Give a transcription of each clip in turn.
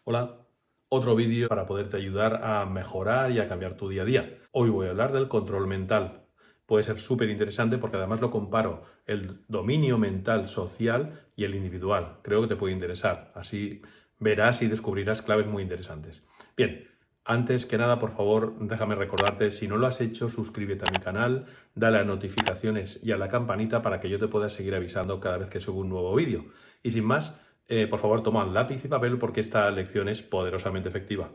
Hola, otro vídeo para poderte ayudar a mejorar y a cambiar tu día a día. Hoy voy a hablar del control mental. Puede ser súper interesante porque además lo comparo el dominio mental social y el individual. Creo que te puede interesar. Así verás y descubrirás claves muy interesantes. Bien, antes que nada, por favor, déjame recordarte, si no lo has hecho, suscríbete a mi canal, dale a notificaciones y a la campanita para que yo te pueda seguir avisando cada vez que subo un nuevo vídeo. Y sin más, por favor, toma lápiz y papel porque esta lección es poderosamente efectiva.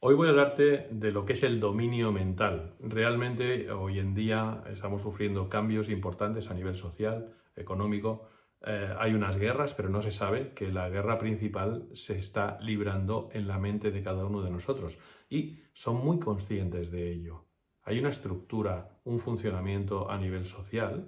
Hoy voy a hablarte de lo que es el dominio mental. Realmente hoy en día estamos sufriendo cambios importantes a nivel social, económico. Hay unas guerras, pero no se sabe que la guerra principal se está librando en la mente de cada uno de nosotros y son muy conscientes de ello. Hay una estructura, un funcionamiento a nivel social,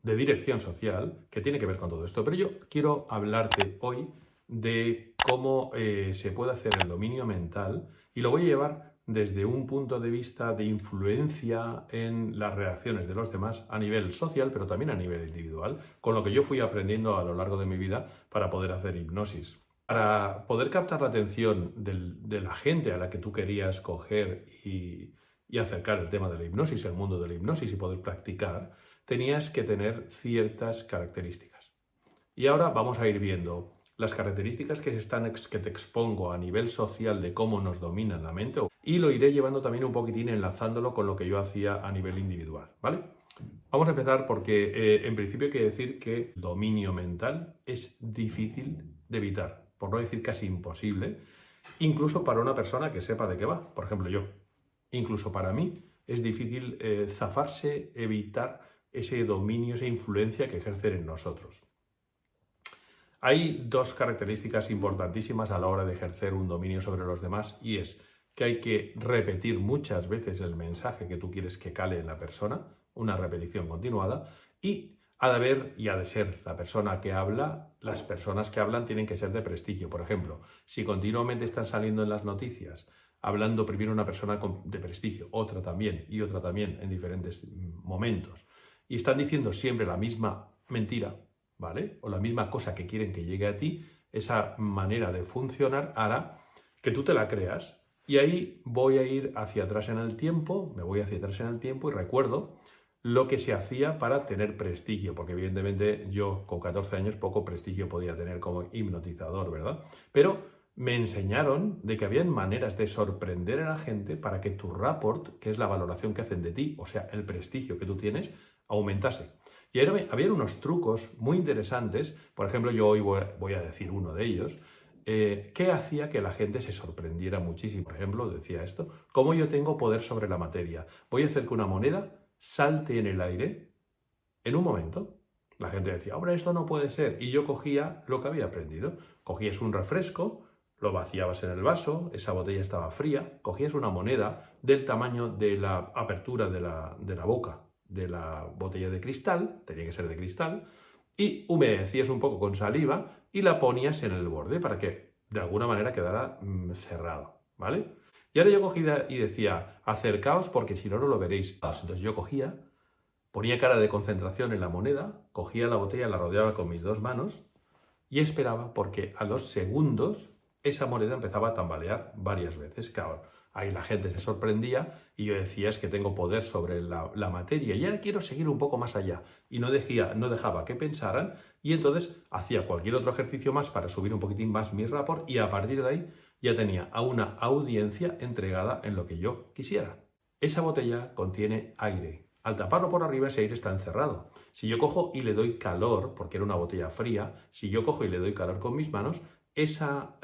de dirección social, que tiene que ver con todo esto. Pero yo quiero hablarte hoy de cómo se puede hacer el dominio mental y lo voy a llevar desde un punto de vista de influencia en las reacciones de los demás a nivel social, pero también a nivel individual, con lo que yo fui aprendiendo a lo largo de mi vida para poder hacer hipnosis. Para poder captar la atención de la gente a la que tú querías coger y acercar el tema de la hipnosis, el mundo de la hipnosis y poder practicar, tenías que tener ciertas características. Y ahora vamos a ir viendo las características que te expongo a nivel social de cómo nos domina la mente y lo iré llevando también un poquitín enlazándolo con lo que yo hacía a nivel individual, ¿vale? Vamos a empezar porque en principio hay que decir que el dominio mental es difícil de evitar, por no decir casi imposible, incluso para una persona que sepa de qué va, por ejemplo yo. Incluso para mí es difícil zafarse, evitar ese dominio, esa influencia que ejercen en nosotros. Hay dos características importantísimas a la hora de ejercer un dominio sobre los demás y es que hay que repetir muchas veces el mensaje que tú quieres que cale en la persona, una repetición continuada, y ha de haber y ha de ser la persona que habla, las personas que hablan tienen que ser de prestigio. Por ejemplo, si continuamente están saliendo en las noticias, hablando primero una persona de prestigio, otra también y otra también en diferentes momentos, y están diciendo siempre la misma mentira, ¿vale? O la misma cosa que quieren que llegue a ti, esa manera de funcionar hará que tú te la creas. Y ahí voy a ir hacia atrás en el tiempo, me voy hacia atrás en el tiempo y recuerdo lo que se hacía para tener prestigio, porque evidentemente yo con 14 años poco prestigio podía tener como hipnotizador, ¿verdad? Pero me enseñaron de que habían maneras de sorprender a la gente para que tu rapport, que es la valoración que hacen de ti, o sea, el prestigio que tú tienes, aumentase. Y había unos trucos muy interesantes, por ejemplo, yo hoy voy a decir uno de ellos, que hacía que la gente se sorprendiera muchísimo. Por ejemplo, decía esto, ¿cómo yo tengo poder sobre la materia? Voy a hacer que una moneda salte en el aire en un momento. La gente decía, hombre, esto no puede ser. Y yo cogía lo que había aprendido. Cogías un refresco, lo vaciabas en el vaso, esa botella estaba fría, cogías una moneda del tamaño de la apertura de la boca de la botella de cristal, tenía que ser de cristal, y humedecías un poco con saliva y la ponías en el borde para que de alguna manera quedara cerrado, ¿vale? Y ahora yo cogía y decía, acercaos porque si no, no lo veréis. Entonces yo cogía, ponía cara de concentración en la moneda, cogía la botella, la rodeaba con mis dos manos y esperaba porque a los segundos esa moneda empezaba a tambalear varias veces. Claro, ahí la gente se sorprendía y yo decía, es que tengo poder sobre la materia y ahora quiero seguir un poco más allá. Y no dejaba que pensaran y entonces hacía cualquier otro ejercicio más para subir un poquitín más mi rapport y a partir de ahí ya tenía a una audiencia entregada en lo que yo quisiera. Esa botella contiene aire. Al taparlo por arriba, ese aire está encerrado. Si yo cojo y le doy calor, porque era una botella fría, si yo cojo y le doy calor con mis manos, esa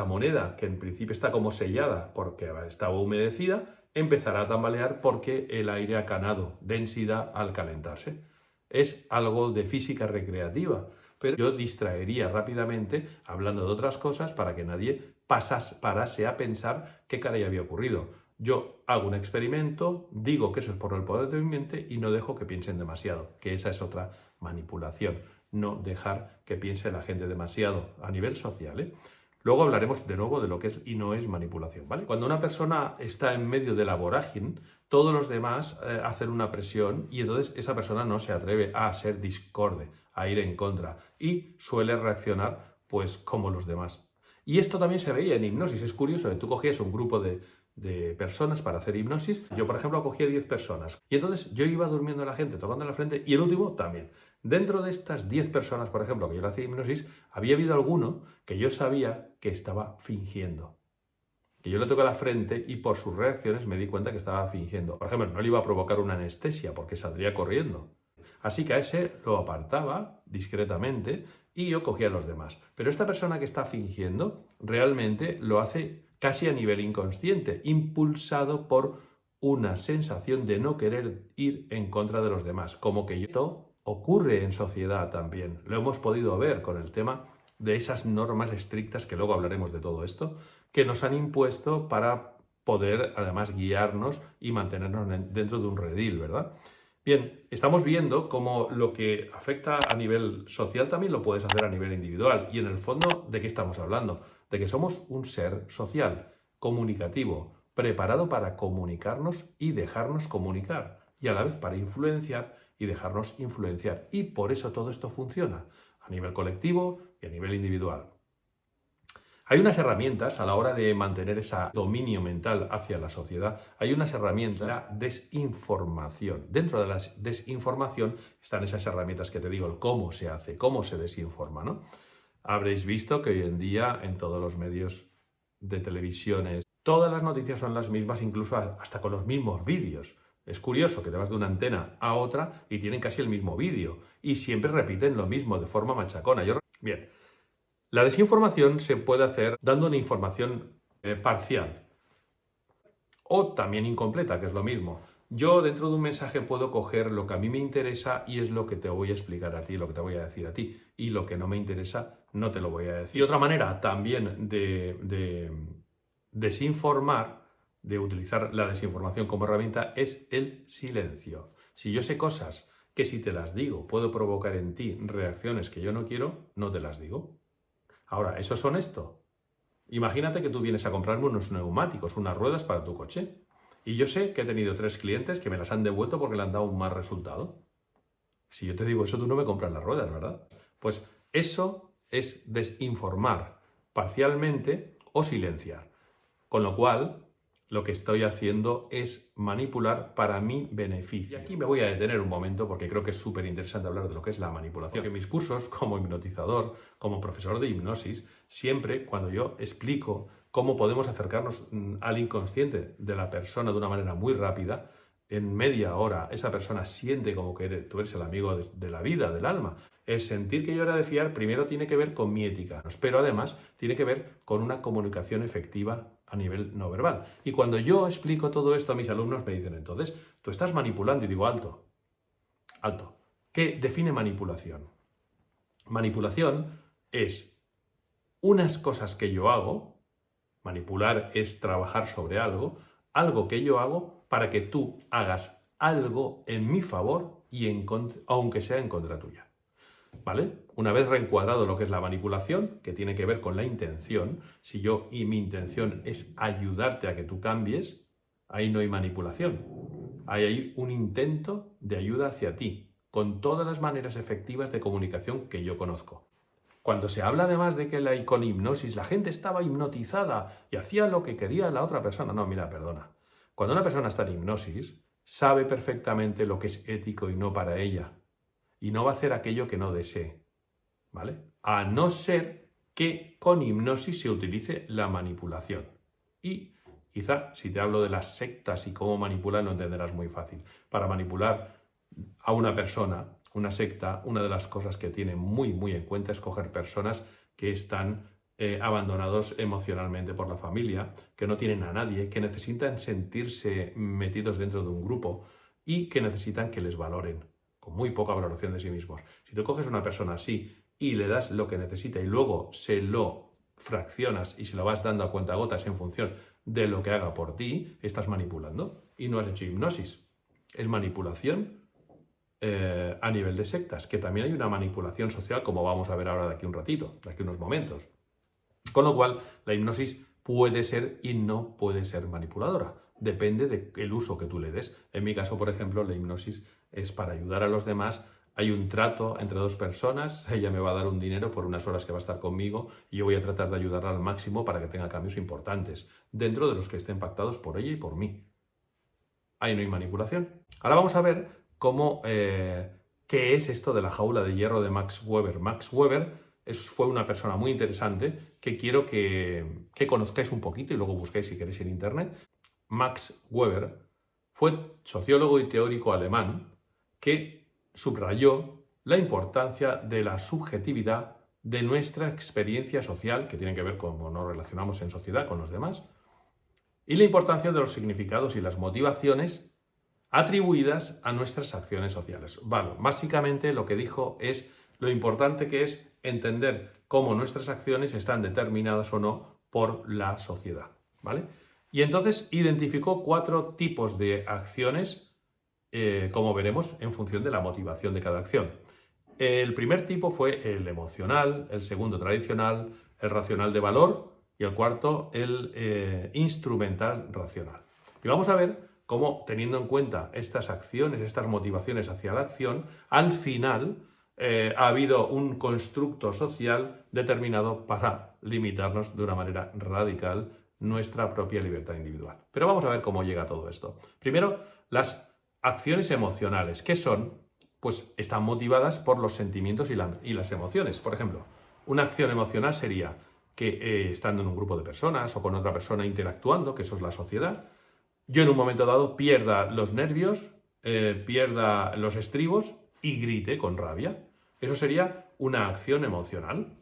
moneda, que en principio está como sellada porque estaba humedecida, empezará a tambalear porque el aire ha ganado densidad al calentarse. Es algo de física recreativa, pero yo distraería rápidamente hablando de otras cosas para que nadie parase a pensar qué caray había ocurrido. Yo hago un experimento, digo que eso es por el poder de mi mente y no dejo que piensen demasiado, que esa es otra manipulación. no dejar que piense la gente demasiado a nivel social, ¿eh? Luego hablaremos de nuevo de lo que es y no es manipulación, ¿vale? Cuando una persona está en medio de la vorágine, todos los demás hacen una presión y entonces esa persona no se atreve a ser discorde, a ir en contra y suele reaccionar pues como los demás. Y esto también se veía en hipnosis. Es curioso que tú cogías un grupo de personas para hacer hipnosis. Yo, por ejemplo, cogía 10 personas. Y entonces yo iba durmiendo a la gente, tocando la frente, y el último también. Dentro de estas 10 personas, por ejemplo, que yo le hacía hipnosis, había habido alguno que yo sabía que estaba fingiendo. Que yo le toqué la frente y por sus reacciones me di cuenta que estaba fingiendo. Por ejemplo, no le iba a provocar una anestesia porque saldría corriendo. Así que a ese lo apartaba discretamente y yo cogía a los demás. Pero esta persona que está fingiendo realmente lo hace casi a nivel inconsciente, impulsado por una sensación de no querer ir en contra de los demás. Como que esto ocurre en sociedad también. Lo hemos podido ver con el tema de esas normas estrictas, que luego hablaremos de todo esto, que nos han impuesto para poder además guiarnos y mantenernos dentro de un redil, ¿verdad? Bien, estamos viendo cómo lo que afecta a nivel social también lo puedes hacer a nivel individual. Y en el fondo, ¿de qué estamos hablando? De que somos un ser social, comunicativo, preparado para comunicarnos y dejarnos comunicar. Y a la vez para influenciar y dejarnos influenciar. Y por eso todo esto funciona a nivel colectivo y a nivel individual. Hay unas herramientas a la hora de mantener ese dominio mental hacia la sociedad. Hay unas herramientas, la desinformación. Dentro de la desinformación están esas herramientas que te digo, el cómo se hace, cómo se desinforma, ¿no? Habréis visto que hoy en día en todos los medios de televisiones, todas las noticias son las mismas, incluso hasta con los mismos vídeos. Es curioso que te vas de una antena a otra y tienen casi el mismo vídeo y siempre repiten lo mismo de forma machacona. Bien. La desinformación se puede hacer dando una información parcial o también incompleta, que es lo mismo. Yo dentro de un mensaje puedo coger lo que a mí me interesa y es lo que te voy a explicar a ti, lo que te voy a decir a ti. Y lo que no me interesa no te lo voy a decir. Y otra manera también de desinformar, de utilizar la desinformación como herramienta, es el silencio. Si yo sé cosas que si te las digo puedo provocar en ti reacciones que yo no quiero, no te las digo. Ahora, ¿eso es honesto? Imagínate que tú vienes a comprarme unos neumáticos, unas ruedas para tu coche. Y yo sé que he tenido 3 clientes que me las han devuelto porque le han dado un mal resultado. Si yo te digo eso, tú no me compras las ruedas, ¿verdad? Pues eso es desinformar parcialmente o silenciar. Con lo cual, lo que estoy haciendo es manipular para mi beneficio. Y aquí me voy a detener un momento porque creo que es súper interesante hablar de lo que es la manipulación. Porque en mis cursos, como hipnotizador, como profesor de hipnosis, siempre cuando yo explico cómo podemos acercarnos al inconsciente de la persona de una manera muy rápida, en media hora esa persona siente como que tú eres el amigo de la vida, del alma. El sentir que yo era de fiar primero tiene que ver con mi ética, pero además tiene que ver con una comunicación efectiva a nivel no verbal. Y cuando yo explico todo esto a mis alumnos me dicen, entonces, tú estás manipulando. Y digo, alto, alto. ¿Qué define manipulación? Manipulación es unas cosas que yo hago, manipular es trabajar sobre algo que yo hago para que tú hagas algo en mi favor y aunque sea en contra tuya. ¿Vale? Una vez reencuadrado lo que es la manipulación, que tiene que ver con la intención, si yo y mi intención es ayudarte a que tú cambies, ahí no hay manipulación. Ahí hay un intento de ayuda hacia ti, con todas las maneras efectivas de comunicación que yo conozco. Cuando se habla además de que con hipnosis la gente estaba hipnotizada y hacía lo que quería la otra persona, no, mira, perdona. Cuando una persona está en hipnosis, sabe perfectamente lo que es ético y no para ella. Y no va a hacer aquello que no desee, ¿vale? A no ser que con hipnosis se utilice la manipulación. Y quizá si te hablo de las sectas y cómo manipular, no entenderás muy fácil. Para manipular a una persona, una secta, una de las cosas que tiene muy en cuenta es coger personas que están abandonados emocionalmente por la familia, que no tienen a nadie, que necesitan sentirse metidos dentro de un grupo y que necesitan que les valoren, con muy poca valoración de sí mismos. Si tú coges a una persona así y le das lo que necesita y luego se lo fraccionas y se lo vas dando a cuentagotas en función de lo que haga por ti, estás manipulando y no has hecho hipnosis. Es manipulación a nivel de sectas, que también hay una manipulación social, como vamos a ver ahora de aquí un ratito, de aquí unos momentos. Con lo cual, la hipnosis puede ser y no puede ser manipuladora. Depende del uso que tú le des. En mi caso, por ejemplo, la hipnosis es para ayudar a los demás. Hay un trato entre dos personas, ella me va a dar un dinero por unas horas que va a estar conmigo y yo voy a tratar de ayudarla al máximo para que tenga cambios importantes, dentro de los que estén pactados por ella y por mí. Ahí no hay manipulación. Ahora vamos a ver qué es esto de la jaula de hierro de Max Weber. Max Weber fue una persona muy interesante que quiero que conozcáis un poquito y luego busquéis si queréis en internet. Max Weber fue sociólogo y teórico alemán que subrayó la importancia de la subjetividad de nuestra experiencia social, que tiene que ver con cómo nos relacionamos en sociedad con los demás, y la importancia de los significados y las motivaciones atribuidas a nuestras acciones sociales. Vale, básicamente lo que dijo es lo importante que es entender cómo nuestras acciones están determinadas o no por la sociedad, ¿vale? Y entonces identificó 4 tipos de acciones, como veremos, en función de la motivación de cada acción. El primer tipo fue el emocional, el segundo tradicional, el racional de valor y el cuarto el instrumental racional. Y vamos a ver cómo, teniendo en cuenta estas acciones, estas motivaciones hacia la acción, al final ha habido un constructo social determinado para limitarnos de una manera radical nuestra propia libertad individual. Pero vamos a ver cómo llega todo esto. Primero, las acciones emocionales. ¿Qué son? Pues están motivadas por los sentimientos y las emociones. Por ejemplo, una acción emocional sería que estando en un grupo de personas o con otra persona interactuando, que eso es la sociedad, yo en un momento dado pierda los nervios, pierda los estribos y grite con rabia. Eso sería una acción emocional.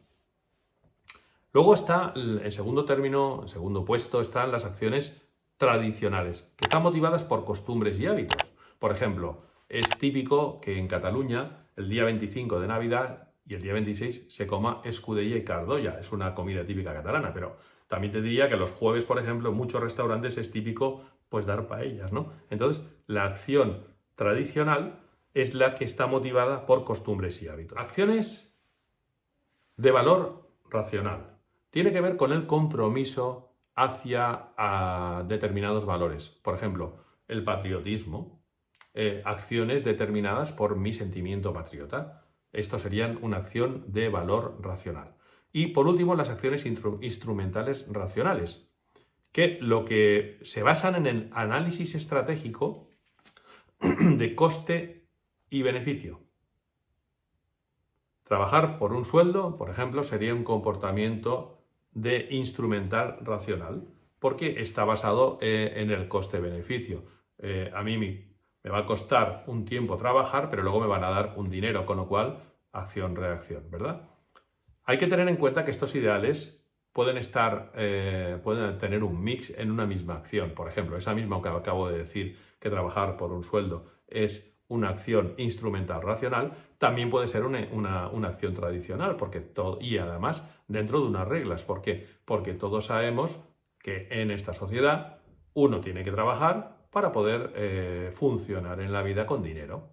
Luego está, en segundo término, en segundo puesto, están las acciones tradicionales, que están motivadas por costumbres y hábitos. Por ejemplo, es típico que en Cataluña el día 25 de Navidad y el día 26 se coma escudella y cardolla. Es una comida típica catalana, pero también te diría que los jueves, por ejemplo, en muchos restaurantes es típico pues dar paellas, ¿no? Entonces, la acción tradicional es la que está motivada por costumbres y hábitos. Acciones de valor racional. Tiene que ver con el compromiso hacia determinados valores. Por ejemplo, el patriotismo, acciones determinadas por mi sentimiento patriota. Esto serían una acción de valor racional. Y por último, las acciones instrumentales racionales, que lo que se basan en el análisis estratégico de coste y beneficio. Trabajar por un sueldo, por ejemplo, sería un comportamiento de instrumental racional, porque está basado en el coste-beneficio. A mí me va a costar un tiempo trabajar, pero luego me van a dar un dinero, con lo cual, acción-reacción, ¿verdad? Hay que tener en cuenta que estos ideales pueden tener un mix en una misma acción. Por ejemplo, esa misma que acabo de decir, que trabajar por un sueldo es una acción instrumental racional, también puede ser una acción tradicional, y además dentro de unas reglas. ¿Por qué? Porque todos sabemos que en esta sociedad uno tiene que trabajar para poder funcionar en la vida con dinero.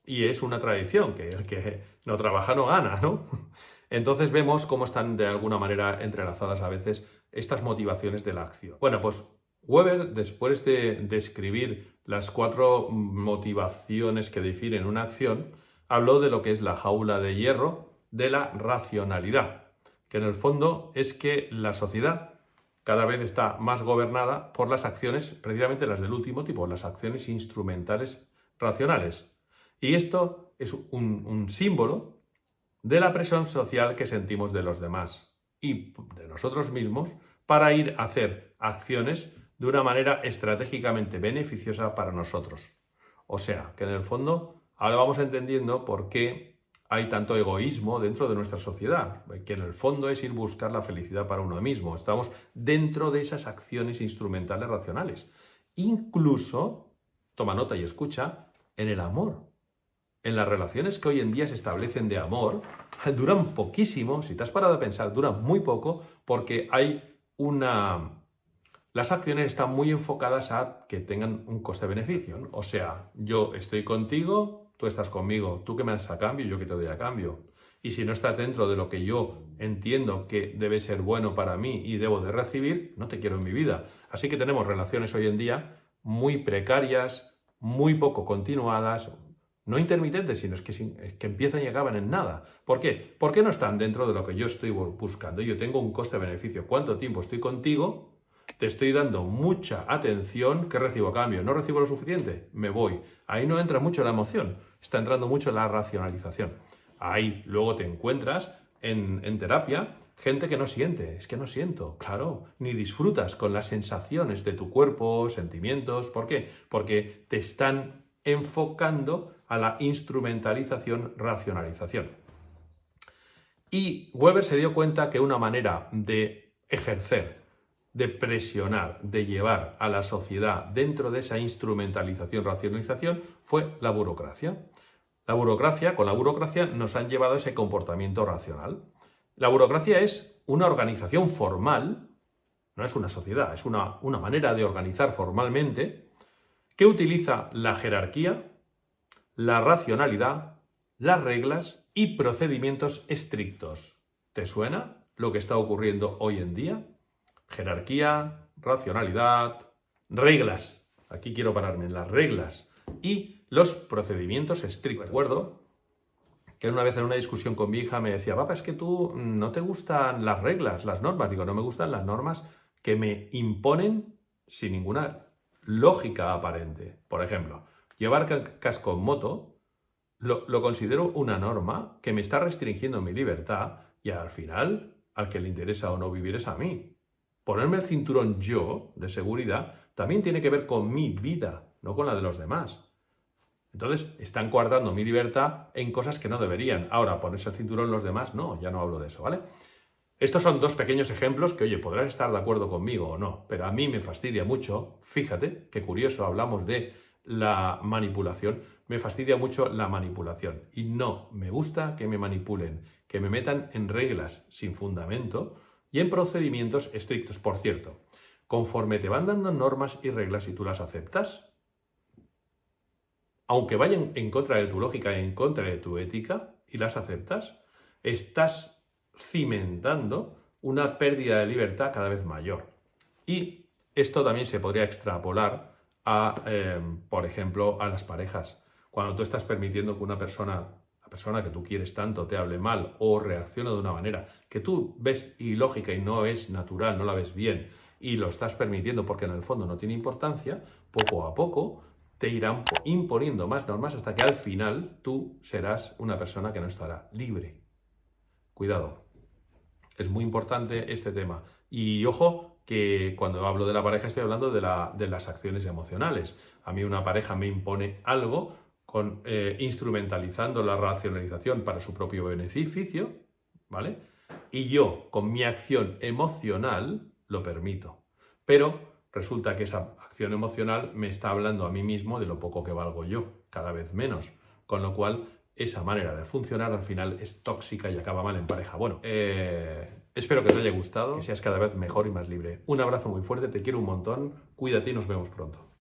Y es una tradición, que el que no trabaja no gana, ¿no? Entonces vemos cómo están de alguna manera entrelazadas a veces estas motivaciones de la acción. Bueno, pues Weber, después de describir las 4 motivaciones que definen una acción, habló de lo que es la jaula de hierro de la racionalidad, que en el fondo es que la sociedad cada vez está más gobernada por las acciones, precisamente las del último tipo, las acciones instrumentales racionales. Y esto es un símbolo de la presión social que sentimos de los demás y de nosotros mismos para ir a hacer acciones de una manera estratégicamente beneficiosa para nosotros. O sea, que en el fondo ahora vamos entendiendo por qué hay tanto egoísmo dentro de nuestra sociedad, que en el fondo es ir a buscar la felicidad para uno mismo. Estamos dentro de esas acciones instrumentales racionales. Incluso, toma nota y escucha, en el amor. En las relaciones que hoy en día se establecen de amor, duran poquísimo, si te has parado a pensar, duran muy poco, porque las acciones están muy enfocadas a que tengan un coste-beneficio, ¿no? O sea, yo estoy contigo tú estás conmigo, tú que me das a cambio, yo que te doy a cambio. Y si no estás dentro de lo que yo entiendo que debe ser bueno para mí y debo de recibir, no te quiero en mi vida. Así que tenemos relaciones hoy en día muy precarias, muy poco continuadas, no intermitentes, sino es que empiezan y acaban en nada. ¿Por qué? Porque no están dentro de lo que yo estoy buscando. Yo tengo un coste-beneficio. ¿Cuánto tiempo estoy contigo? Te estoy dando mucha atención. ¿Qué recibo a cambio? ¿No recibo lo suficiente? Me voy. Ahí no entra mucho la emoción. Está entrando mucho la racionalización. Ahí luego te encuentras en terapia gente que no siente. Es que no siento, claro. Ni disfrutas con las sensaciones de tu cuerpo, sentimientos. ¿Por qué? Porque te están enfocando a la instrumentalización, racionalización. Y Weber se dio cuenta que una manera de ejercer, de presionar, de llevar a la sociedad dentro de esa instrumentalización, racionalización, fue la burocracia. Con la burocracia nos han llevado a ese comportamiento racional. La burocracia es una organización formal, no es una sociedad, es una manera de organizar formalmente que utiliza la jerarquía, la racionalidad, las reglas y procedimientos estrictos. ¿Te suena lo que está ocurriendo hoy en día? Jerarquía, racionalidad, reglas. Aquí quiero pararme en las reglas y los procedimientos estrictos. Recuerdo que una vez en una discusión con mi hija me decía, papá, es que tú no te gustan las reglas, las normas. Digo, no me gustan las normas que me imponen sin ninguna lógica aparente. Por ejemplo, llevar casco en moto lo considero una norma que me está restringiendo mi libertad y al final, al que le interesa o no vivir es a mí. Ponerme el cinturón yo, de seguridad, también tiene que ver con mi vida, no con la de los demás. Entonces, están coartando mi libertad en cosas que no deberían. Ahora, ponerse el cinturón los demás, no, ya no hablo de eso, ¿vale? Estos son dos pequeños ejemplos que, oye, podrán estar de acuerdo conmigo o no, pero a mí me fastidia mucho, fíjate, qué curioso, hablamos de la manipulación, me fastidia mucho la manipulación y no me gusta que me manipulen, que me metan en reglas sin fundamento y en procedimientos estrictos. Por cierto, conforme te van dando normas y reglas y tú las aceptas, aunque vayan en contra de tu lógica y en contra de tu ética y las aceptas, estás cimentando una pérdida de libertad cada vez mayor. Y esto también se podría extrapolar a, por ejemplo, a las parejas. Cuando tú estás permitiendo que una persona, la persona que tú quieres tanto, te hable mal o reaccione de una manera que tú ves ilógica y no es natural, no la ves bien, y lo estás permitiendo porque en el fondo no tiene importancia, poco a poco te irán imponiendo más normas hasta que al final tú serás una persona que no estará libre. Cuidado, es muy importante este tema. Y ojo, que cuando hablo de la pareja estoy hablando de las acciones emocionales. A mí una pareja me impone algo instrumentalizando la racionalización para su propio beneficio, ¿vale? Y yo, con mi acción emocional, lo permito. Pero resulta que esa acción emocional me está hablando a mí mismo de lo poco que valgo yo, cada vez menos. Con lo cual, esa manera de funcionar al final es tóxica y acaba mal en pareja. Bueno, espero que te haya gustado, que seas cada vez mejor y más libre. Un abrazo muy fuerte, te quiero un montón, cuídate y nos vemos pronto.